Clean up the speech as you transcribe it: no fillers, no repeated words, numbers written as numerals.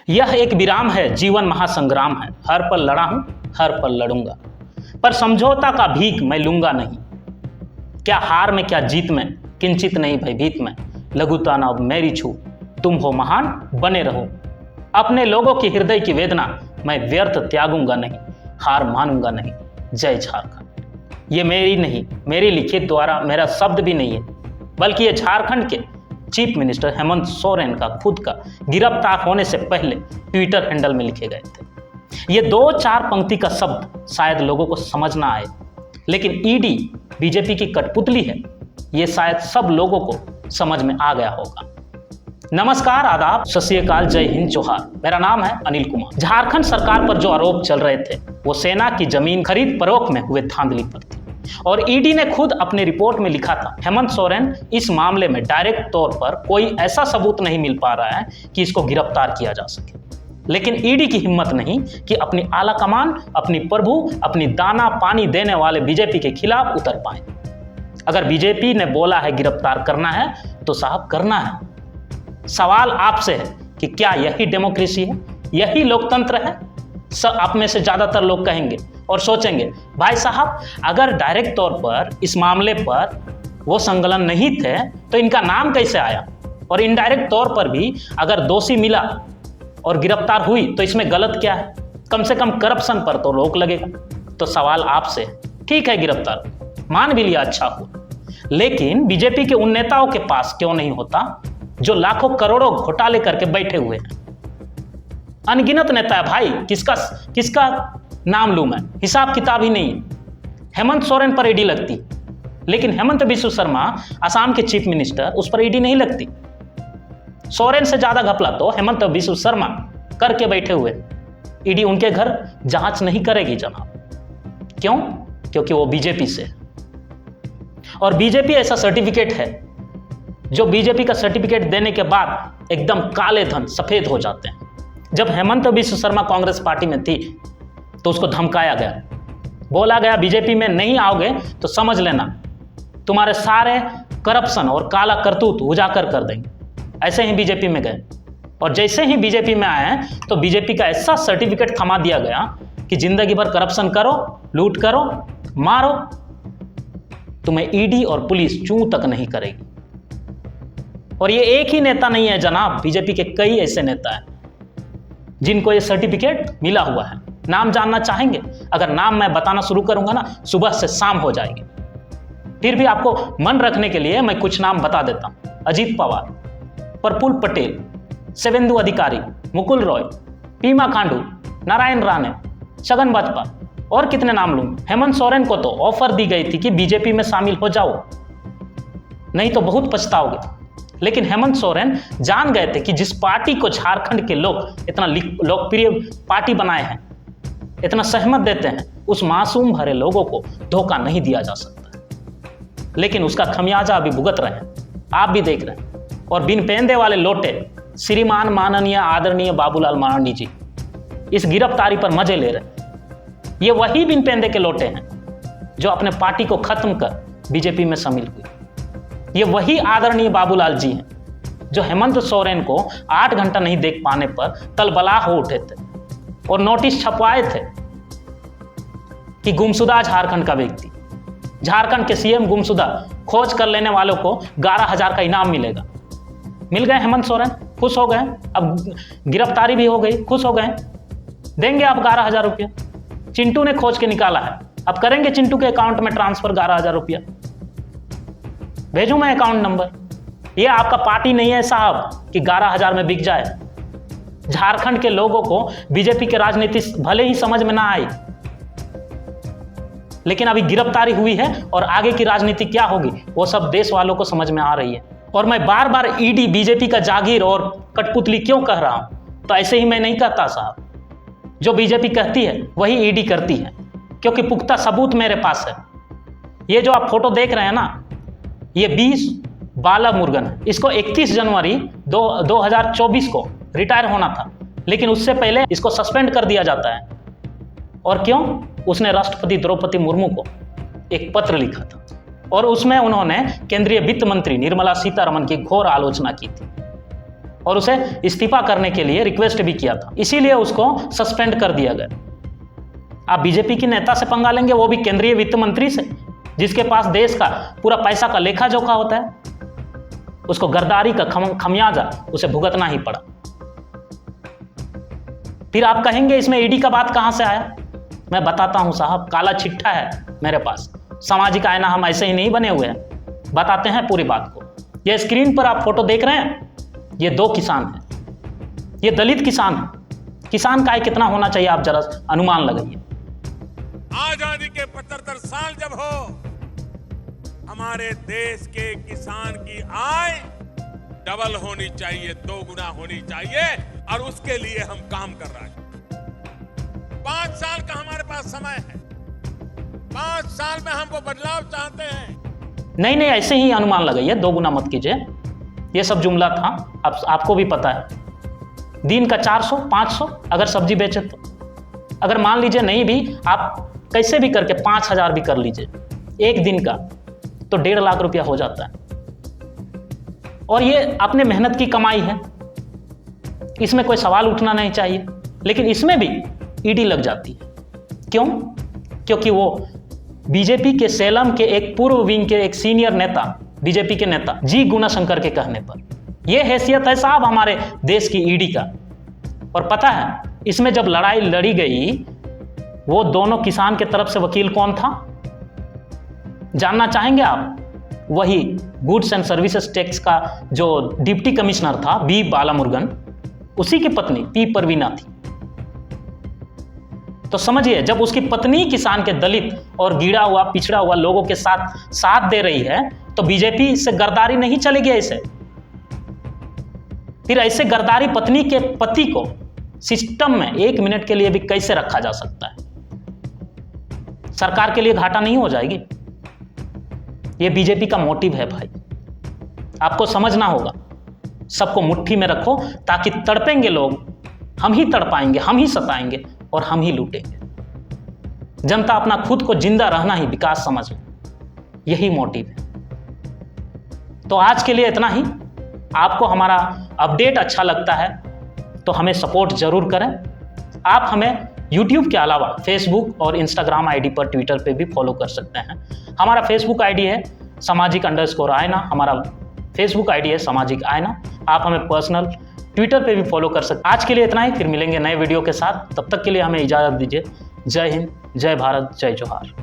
यह एक विराम है, जीवन महासंग्राम है। हर पल लड़ा हूं, हर पल लड़ूंगा, पर समझौता का भीख मैं लूंगा नहीं। क्या हार में क्या जीत में, किंचित नहीं भयभीत में। लघुता न अब मेरी छू, तुम हो महान बने रहो। अपने लोगों की हृदय की वेदना मैं व्यर्थ त्यागूंगा नहीं, हार मानूंगा नहीं। जय झारखंड। ये मेरी नहीं, मेरी लिखित द्वारा मेरा शब्द भी नहीं है, बल्कि ये झारखंड के चीफ मिनिस्टर हेमंत सोरेन का खुद का गिरफ्तार होने से पहले ट्विटर हैंडल में लिखे गए थे। ये 2-4 पंक्ति का शब्द शायद लोगों को समझ ना आए, लेकिन ईडी बीजेपी की कठपुतली है, ये शायद सब लोगों को समझ में आ गया होगा। नमस्कार, आदाब, सत श्री अकाल, जय हिंद, जोहार। मेरा नाम है अनिल कुमार। झारखंड सरकार पर जो आरोप चल रहे थे वो सेना की जमीन खरीद फरोख्त में हुए धांधली पर थी, और ईडी ने खुद अपने रिपोर्ट में लिखा था हेमंत सोरेन इस मामले में डायरेक्ट तौर पर कोई ऐसा सबूत नहीं मिल पा रहा है कि इसको गिरफ्तार किया जा सके। लेकिन ईडी की हिम्मत नहीं कि अपनी आला कमान, अपनी प्रभु, अपनी दाना पानी देने वाले बीजेपी के खिलाफ उतर पाए। अगर बीजेपी ने बोला है गिरफ्तार करना है तो साहब करना है। सवाल आपसे है कि क्या यही डेमोक्रेसी है, यही लोकतंत्र है? सब आप में से ज्यादातर लोग कहेंगे और सोचेंगे, भाई साहब अगर डायरेक्ट तौर पर इस मामले पर वो संलग्न नहीं थे तो इनका नाम कैसे आया, और इनडायरेक्ट तौर पर भी अगर दोषी मिला और गिरफ्तार हुई तो इसमें गलत क्या है? कम से कम करप्शन पर तो रोक लगेगा। तो सवाल आपसे, ठीक है गिरफ्तार मान भी लिया, अच्छा हो, लेकिन बीजेपी के उन नेताओं के पास क्यों नहीं होता जो लाखों करोड़ों घोटाले करके बैठे हुए हैं? अनगिनत नेता है भाई, किसका नाम लूं मैं, हिसाब किताब ही नहीं। हेमंत सोरेन पर ईडी लगती, लेकिन हेमंत बिस्व शर्मा असम के चीफ मिनिस्टर, उस पर ईडी नहीं लगती। सोरेन से ज्यादा घपला तो हेमंत बिस्व शर्मा करके बैठे हुए। ईडी उनके घर जांच नहीं करेगी जनाब। क्यों? क्योंकि वो बीजेपी से, और बीजेपी ऐसा सर्टिफिकेट है जो बीजेपी का सर्टिफिकेट देने के बाद एकदम काले धन सफेद हो जाते हैं। जब हेमंत बिस्व शर्मा कांग्रेस पार्टी में थी तो उसको धमकाया गया, बोला गया बीजेपी में नहीं आओगे तो समझ लेना तुम्हारे सारे करप्शन और काला करतूत उजागर कर देंगे। ऐसे ही बीजेपी में गए, और जैसे ही बीजेपी में आए तो बीजेपी का ऐसा सर्टिफिकेट थमा दिया गया कि जिंदगी भर करप्शन करो, लूट करो, मारो, तुम्हें ईडी और पुलिस चूं तक नहीं करेगी। और ये एक ही नेता नहीं है जनाब, बीजेपी के कई ऐसे नेता हैं जिनको ये सर्टिफिकेट मिला हुआ है। नाम जानना चाहेंगे? अगर नाम मैं बताना शुरू करूंगा ना, सुबह से शाम हो जाएगी। फिर भी आपको मन रखने के लिए मैं कुछ नाम बता देता हूं। अजीत पवार, प्रफुल्ल पटेल, शुवेंदु अधिकारी, मुकुल रॉय, पीमा खांडू, नारायण राणे, छगन भुजबल, और कितने नाम लूं। हेमंत सोरेन को तो ऑफर दी गई थी कि बीजेपी में शामिल हो जाओ, नहीं तो बहुत पछताओगे। लेकिन हेमंत सोरेन जान गए थे कि जिस पार्टी को झारखंड के लोग इतना लोकप्रिय पार्टी बनाए हैं, इतना सहमत देते हैं, उस मासूम भरे लोगों को धोखा नहीं दिया जा सकता। लेकिन उसका खमियाजा अभी भुगत रहे हैं, आप भी देख रहे हैं। और बिन पेंदे वाले लोटे श्रीमान माननीय आदरणीय बाबूलाल मरांडी जी इस गिरफ्तारी पर मजे ले रहे हैं। ये वही बिन पेंदे के लोटे हैं जो अपने पार्टी को खत्म कर बीजेपी में शामिल हुए। ये वही आदरणीय बाबूलाल जी हैं जो हेमंत सोरेन को 8 घंटा नहीं देख पाने पर तलबला हो उठे थे और नोटिस छपवाए थे कि गुमशुदा झारखंड का व्यक्ति, झारखंड के सीएम गुमशुदा, खोज कर लेने वालों को 11,000 का इनाम मिलेगा। मिल गए हेमंत सोरेन, खुश हो गए, अब गिरफ्तारी भी हो गई, खुश हो गए, देंगे आप 11,000 रुपया। चिंटू ने खोज के निकाला है, अब करेंगे चिंटू के अकाउंट में ट्रांसफर 11,000 रुपया। भेजूं मैं अकाउंट नंबर? ये आपका पार्टी नहीं है साहब कि 11,000 में बिक जाए। झारखंड के लोगों को बीजेपी की राजनीति भले ही समझ में ना आई, लेकिन अभी गिरफ्तारी हुई है और आगे की राजनीति क्या होगी वो सब देश वालों को समझ में आ रही है। और मैं बार बार ईडी बीजेपी का जागीर और कठपुतली क्यों कह रहा हूं? तो ऐसे ही मैं नहीं कहता साहब। जो बीजेपी कहती है वही ईडी करती है, क्योंकि पुख्ता सबूत मेरे पास है। ये जो आप फोटो देख रहे हैं ना, ये 20 बालामुरुगन है। इसको 31 जनवरी 2024 को रिटायर होना था, लेकिन उससे पहले इसको सस्पेंड कर दिया जाता है। और क्यों? उसने राष्ट्रपति द्रौपदी मुर्मू को एक पत्र लिखा था, और उसमें उन्होंने केंद्रीय वित्त मंत्री निर्मला सीतारमण की घोर आलोचना की थी। और उसे इस्तीफा करने के लिए रिक्वेस्ट भी किया था, इसीलिए उसको सस्पेंड कर दिया गया। आप बीजेपी की नेता से पंगा लेंगे, वो भी केंद्रीय वित्त मंत्री से, जिसके पास देश का पूरा पैसा का लेखा जोखा होता है। उसको गद्दारी का खमियाजा उसे भुगतना ही पड़ा। फिर आप कहेंगे इसमें ईडी का बात कहां से आया? मैं बताता हूं साहब, काला चिट्ठा है मेरे पास, सामाजिक आईना, हम ऐसे ही नहीं बने हुए हैं, बताते हैं पूरी बात को। ये स्क्रीन पर आप फोटो देख रहे हैं, ये 2 किसान हैं, ये दलित किसान हैं। किसान का आय कितना होना चाहिए आप जरा अनुमान लगाइए। आजादी के 75 साल जब हो, हमारे देश के किसान की आय डबल होनी चाहिए, 2 गुना होनी चाहिए, और उसके लिए हम काम कर रहे हैं। 5 साल का हमारे पास समय है, 5 साल में हम वो बदलाव चाहते हैं। नहीं, ऐसे ही अनुमान लगाइए, 2 गुना मत कीजिए। ये सब जुमला था, आपको भी पता है। दिन का 400 500 अगर सब्जी बेचे तो, अगर मान लीजिए नहीं भी, आप कैसे भी करके 5000 भी कर लीजिए एक दिन का, तो 1.5 लाख रुपया हो जाता है। और ये अपने मेहनत की कमाई है, इसमें कोई सवाल उठना नहीं चाहिए। लेकिन इसमें भी ईडी लग जाती है। क्यों? क्योंकि वो बीजेपी के सेलम के एक पूर्व विंग के एक सीनियर नेता, बीजेपी के नेता जी गुणाशंकर के कहने पर यह हैसियत है साहब हमारे देश की ईडी का। और पता है, इसमें जब लड़ाई लड़ी गई, वो दोनों किसान के तरफ से वकील कौन था जानना चाहेंगे आप? वही गुड्स एंड सर्विसेज टैक्स का जो डिप्टी कमिश्नर था, बी बालामुरुगन, उसी की पत्नी पी परवीना थी। तो समझिए, जब उसकी पत्नी किसान के दलित और गीड़ा हुआ पिछड़ा हुआ लोगों के साथ दे रही है, तो बीजेपी से गद्दारी नहीं चलेगी ऐसे। फिर ऐसे गद्दारी पत्नी के पति को सिस्टम में 1 मिनट के लिए भी कैसे रखा जा सकता है? सरकार के लिए घाटा नहीं हो जाएगी? यह बीजेपी का मोटिव है भाई, आपको समझना होगा। सबको मुट्ठी में रखो, ताकि तड़पेंगे लोग, हम ही तड़पाएंगे, हम ही सताएंगे और हम ही लूटेंगे। जनता अपना खुद को जिंदा रहना ही विकास समझ लो, यही मोटिव है। तो आज के लिए इतना ही। आपको हमारा अपडेट अच्छा लगता है तो हमें सपोर्ट जरूर करें। आप हमें YouTube के अलावा Facebook और Instagram आईडी पर, ट्विटर पे भी फॉलो कर सकते हैं। हमारा Facebook आईडी है सामाजिक_आईना, हमारा Facebook आईडी है सामाजिक आईना। आप हमें पर्सनल ट्विटर पे भी फॉलो कर सकते हैं। आज के लिए इतना ही, फिर मिलेंगे नए वीडियो के साथ। तब तक के लिए हमें इजाज़त दीजिए। जय हिंद, जय भारत, जय जोहार।